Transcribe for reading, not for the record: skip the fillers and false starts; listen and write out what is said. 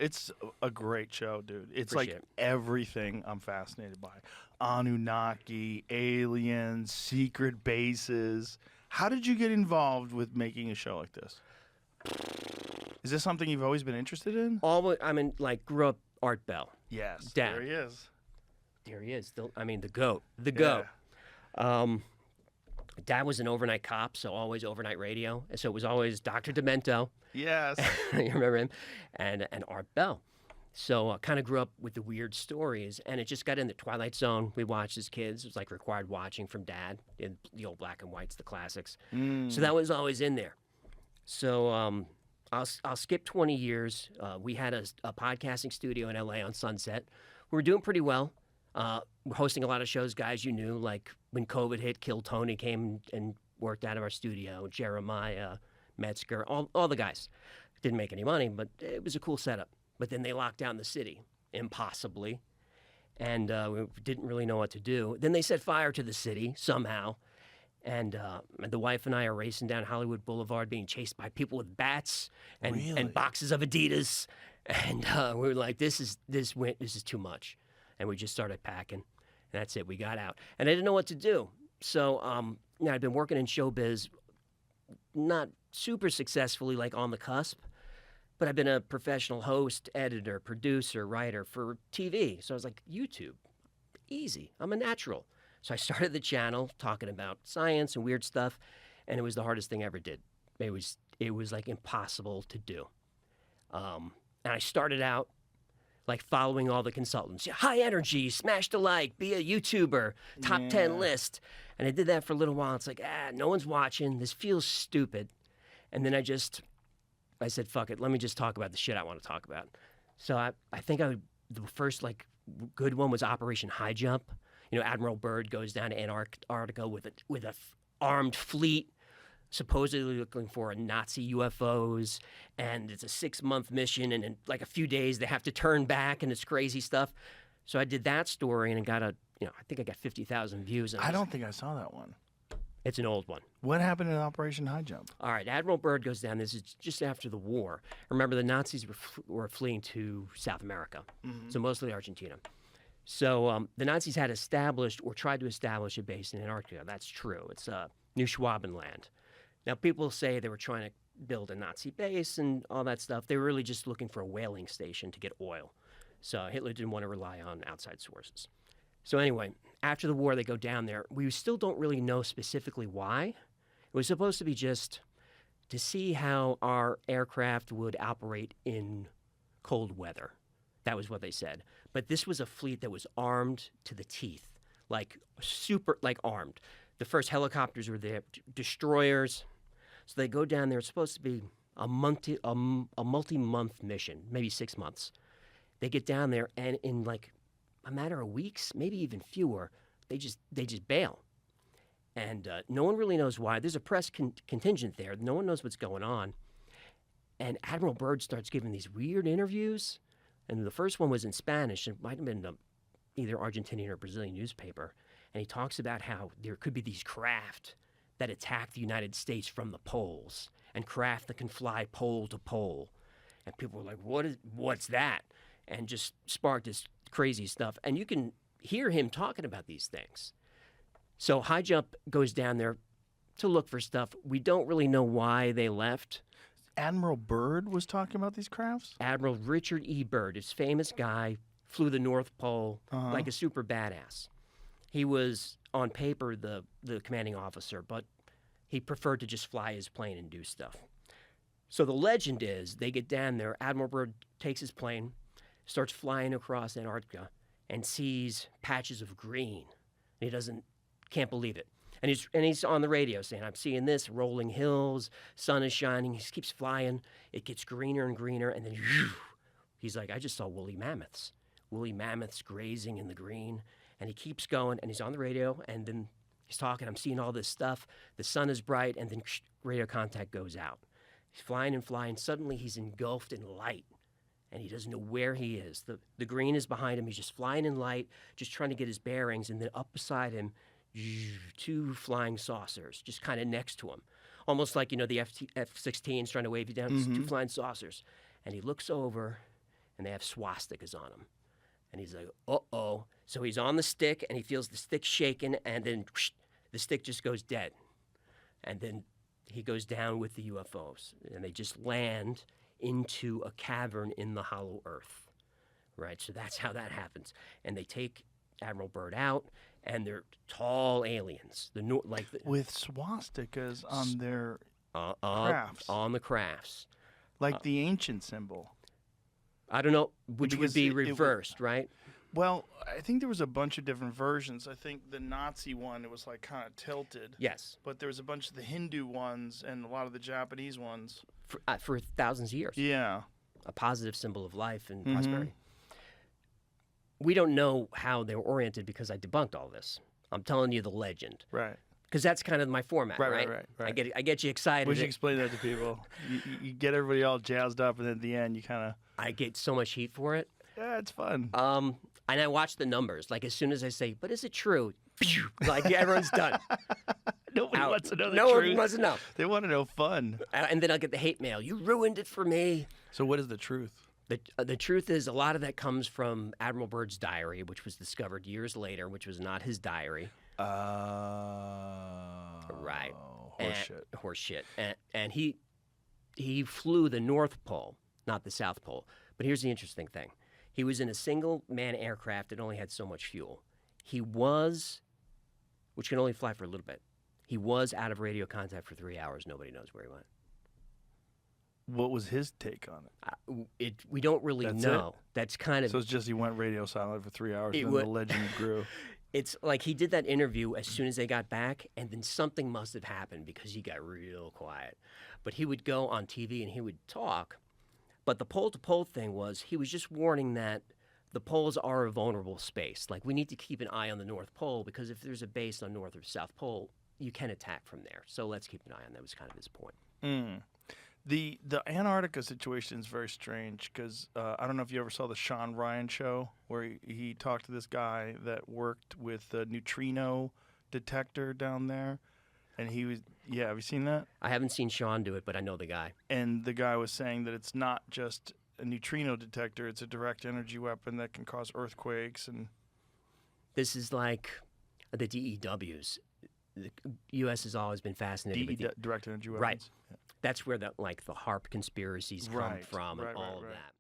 It's a great show, dude. It's Appreciate like it. everything I'm fascinated by. Anunnaki, aliens, secret bases. How did you get involved with making a show like this? Is this something you've always been interested in? Always, grew up Art Bell. Yes. Dad. There he is. There he is. The GOAT. The GOAT. Dad was an overnight cop, so always overnight radio. So it was always Dr. Demento. Yes. You remember him? And Art Bell. So I kind of grew up with the weird stories, and it just got in the Twilight Zone. We watched as kids. It was like required watching from Dad, in the old black and whites, the classics. So that was always in there. So I'll skip 20 years. We had a podcasting studio in L.A. on Sunset. We were doing pretty well. We're hosting a lot of shows, guys you knew, like when COVID hit, Kill Tony came and worked out of our studio, Jeremiah, Metzger, all the guys. Didn't make any money, but it was a cool setup. But then they locked down the city, impossibly, and we didn't really know what to do. Then they set fire to the city somehow, and the wife and I are racing down Hollywood Boulevard being chased by people with bats and boxes of Adidas, and we were like, this is too much. And we just started packing, and that's it. We got out, and I didn't know what to do. So I'd been working in showbiz, not super successfully, like on the cusp, but I've been a professional host, editor, producer, writer for TV. So I was like, YouTube, easy. I'm a natural. So I started the channel talking about science and weird stuff, and it was the hardest thing I ever did. It was like impossible to do. And I started out like following all the consultants. High energy, smash the like, be a YouTuber, top 10 list. And I did that for a little while. It's like, no one's watching. This feels stupid. And then I said, fuck it. Let me just talk about the shit I want to talk about. So I think the first like good one was Operation High Jump. You know, Admiral Byrd goes down to Antarctica with a armed fleet, supposedly looking for Nazi UFOs, and it's a 6-month mission, and in like a few days they have to turn back, and it's crazy stuff. So I did that story, and it got I think I got 50,000 views. I don't think I saw that one. It's an old one. What happened in Operation High Jump? All right, Admiral Byrd goes down. This is just after the war. Remember, the Nazis were fleeing to South America, so mostly Argentina. So the Nazis had established or tried to establish a base in Antarctica. That's true. It's New Schwabenland. Now, people say they were trying to build a Nazi base and all that stuff. They were really just looking for a whaling station to get oil. So Hitler didn't want to rely on outside sources. So anyway, after the war, they go down there. We still don't really know specifically why. It was supposed to be just to see how our aircraft would operate in cold weather. That was what they said. But this was a fleet that was armed to the teeth, like super, like armed. The first helicopters were there, destroyers. So they go down there. It's supposed to be a multi-month mission, maybe 6 months. They get down there, and in like a matter of weeks, maybe even fewer, they just bail. And no one really knows why. There's a press contingent there. No one knows what's going on. And Admiral Byrd starts giving these weird interviews. And the first one was in Spanish. It might have been either Argentinian or Brazilian newspaper. And he talks about how there could be these craft that attack the United States from the poles, and craft that can fly pole to pole. And people were like, what's that? And just sparked this crazy stuff. And you can hear him talking about these things. So High Jump goes down there to look for stuff. We don't really know why they left. Admiral Byrd was talking about these crafts? Admiral Richard E. Byrd, this famous guy, flew the North Pole like a super badass. He was, on paper, the commanding officer, but he preferred to just fly his plane and do stuff. So the legend is, they get down there, Admiral Byrd takes his plane, starts flying across Antarctica, and sees patches of green. And he can't believe it. And he's on the radio saying, I'm seeing this, rolling hills, sun is shining, he keeps flying, it gets greener and greener, and then he's like, I just saw woolly mammoths grazing in the green. And he keeps going, and he's on the radio, and then he's talking, I'm seeing all this stuff, the sun is bright, and then radio contact goes out. He's flying and flying, suddenly he's engulfed in light, and he doesn't know where he is. The green is behind him, he's just flying in light, just trying to get his bearings, and then up beside him, 2 flying saucers, just kind of next to him. Almost like, the F-16s trying to wave you down, 2 flying saucers. And he looks over, and they have swastikas on them. And he's like, uh-oh. So he's on the stick, and he feels the stick shaking, and then the stick just goes dead. And then he goes down with the UFOs, and they just land into a cavern in the hollow earth, right? So that's how that happens. And they take Admiral Byrd out, and they're tall aliens. With swastikas on their crafts. On the crafts. Like the ancient symbol. I don't know, which Because would be reversed, right? Well, I think there was a bunch of different versions. I think the Nazi one, it was like kind of tilted. Yes. But there was a bunch of the Hindu ones and a lot of the Japanese ones. For thousands of years. Yeah. A positive symbol of life and prosperity. We don't know how they were oriented because I debunked all this. I'm telling you the legend. Right. Because that's kind of my format, right? Right. I get you excited. We should explain that to people. You get everybody all jazzed up, and then at the end, you kind of... I get so much heat for it. Yeah, it's fun. And I watch the numbers. Like, as soon as I say, but is it true? Like, everyone's done. Nobody wants to know the no truth. one wants to know. They want to know fun. And then I'll get the hate mail. You ruined it for me. So what is the truth? The truth is, a lot of that comes from Admiral Byrd's diary, which was discovered years later, which was not his diary. Right. Horseshit. And he flew the North Pole, not the South Pole. But here's the interesting thing. He was in a single-man aircraft that only had so much fuel. He was, which can only fly for a little bit, he was out of radio contact for 3 hours. Nobody knows where he went. What was his take on it? We don't really know. It? That's kind of... So it's just he went radio silent for 3 hours, and then the legend grew. It's like he did that interview as soon as they got back, and then something must have happened because he got real quiet. But he would go on TV and he would talk. But the pole-to-pole thing was he was just warning that the poles are a vulnerable space. Like, we need to keep an eye on the North Pole because if there's a base on North or South Pole, you can attack from there. So let's keep an eye on that. Was kind of his point. The Antarctica situation is very strange because I don't know if you ever saw the Sean Ryan show where he talked to this guy that worked with the neutrino detector down there. And he was, yeah, have you seen that? I haven't seen Sean do it, but I know the guy. And the guy was saying that it's not just a neutrino detector, it's a direct energy weapon that can cause earthquakes. And this is like the DEWs. The U.S. has always been fascinated with direct energy weapons. Right. Yeah. That's where the HARP conspiracies come from and all of that.